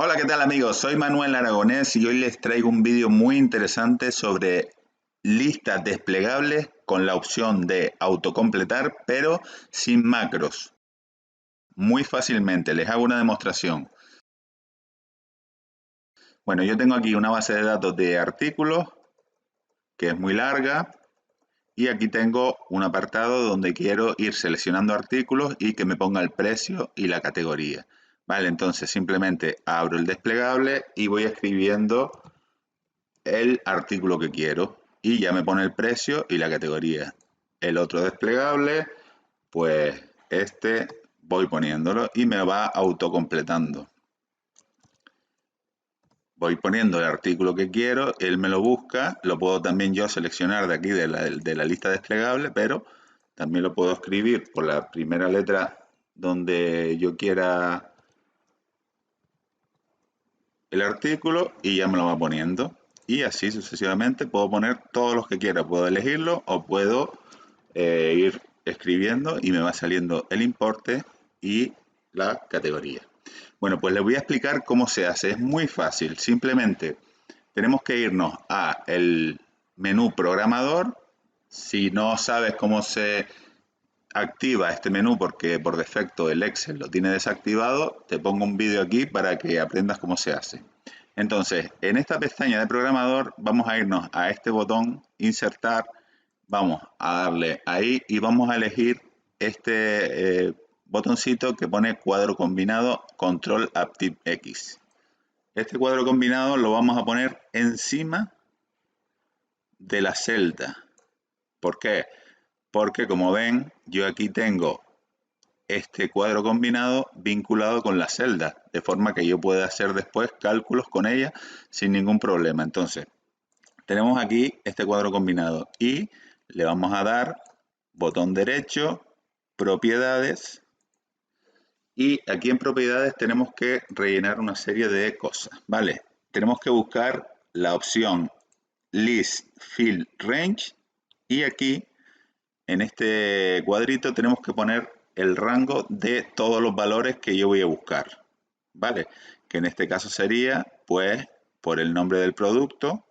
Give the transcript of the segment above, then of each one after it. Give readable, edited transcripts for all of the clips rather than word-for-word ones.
Hola, ¿qué tal amigos? Soy Manuel Aragonés y hoy les traigo un vídeo muy interesante sobre listas desplegables con la opción de autocompletar, pero sin macros. Muy fácilmente, les hago una demostración. Bueno, yo tengo aquí una base de datos de artículos que es muy larga y aquí tengo un apartado donde quiero ir seleccionando artículos y que me ponga el precio y la categoría. Vale, entonces simplemente abro el desplegable y voy escribiendo el artículo que quiero y ya me pone el precio y la categoría. El otro desplegable, pues este voy poniéndolo y me va autocompletando. Voy poniendo el artículo que quiero, él me lo busca, lo puedo también yo seleccionar de aquí de la lista desplegable, pero también lo puedo escribir por la primera letra donde yo quiera el artículo y ya me lo va poniendo. Y así sucesivamente puedo poner todos los que quiera, puedo elegirlo o puedo ir escribiendo y me va saliendo el importe y la categoría. Bueno, pues les voy a explicar cómo se hace. Es muy fácil. Simplemente tenemos que irnos a el menú programador. Si no sabes cómo se activa este menú porque por defecto el Excel lo tiene desactivado, te pongo un vídeo aquí para que aprendas cómo se hace. Entonces, en esta pestaña de programador vamos a irnos a este botón insertar, vamos a darle ahí y vamos a elegir este botoncito que pone cuadro combinado Control Active X. Este cuadro combinado lo vamos a poner encima de la celda. ¿Por qué? Porque como ven, yo aquí tengo este cuadro combinado vinculado con la celda, de forma que yo pueda hacer después cálculos con ella sin ningún problema. Entonces, tenemos aquí este cuadro combinado y le vamos a dar botón derecho, propiedades, y aquí en propiedades tenemos que rellenar una serie de cosas, ¿vale? Tenemos que buscar la opción List Field Range y aquí en este cuadrito tenemos que poner el rango de todos los valores que yo voy a buscar, ¿vale? Que en este caso sería, pues, por el nombre del producto,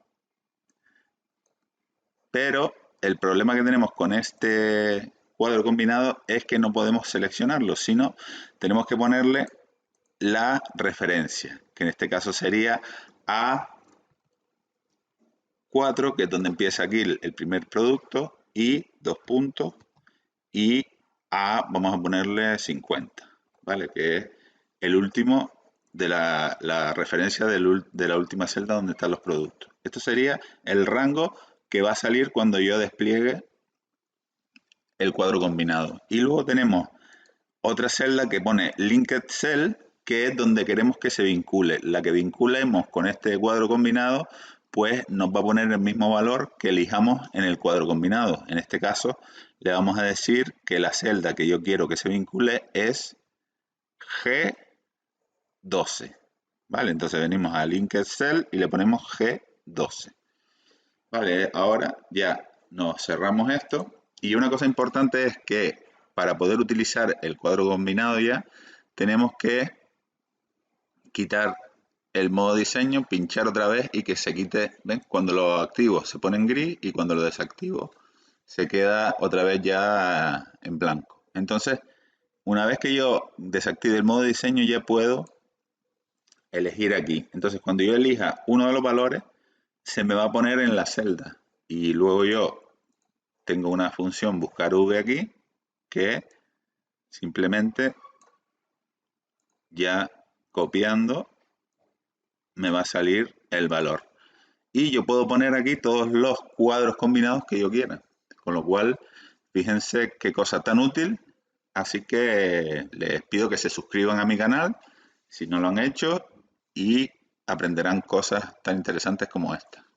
pero el problema que tenemos con este cuadro combinado es que no podemos seleccionarlo, sino tenemos que ponerle la referencia, que en este caso sería A4, que es donde empieza aquí el primer producto, y dos puntos, y vamos a ponerle 50, ¿vale? Que es el último de la referencia de la última celda donde están los productos. Esto sería el rango que va a salir cuando yo despliegue el cuadro combinado. Y luego tenemos otra celda que pone Linked Cell, que es donde queremos que se vincule. La que vinculemos con este cuadro combinado, pues nos va a poner el mismo valor que elijamos en el cuadro combinado. En este caso, le vamos a decir que la celda que yo quiero que se vincule es G12. ¿Vale? Entonces venimos a Linked Cell y le ponemos G12. Vale, ahora ya nos cerramos esto. Y una cosa importante es que para poder utilizar el cuadro combinado ya, tenemos que quitar el modo diseño, pinchar otra vez y que se quite, ¿ven? Cuando lo activo se pone en gris y cuando lo desactivo se queda otra vez ya en blanco. Entonces, una vez que yo desactive el modo diseño ya puedo elegir aquí. Entonces, cuando yo elija uno de los valores, se me va a poner en la celda y luego yo tengo una función buscar v aquí que simplemente ya copiando me va a salir el valor. Y yo puedo poner aquí todos los cuadros combinados que yo quiera. Con lo cual, fíjense qué cosa tan útil. Así que les pido que se suscriban a mi canal si no lo han hecho y aprenderán cosas tan interesantes como esta.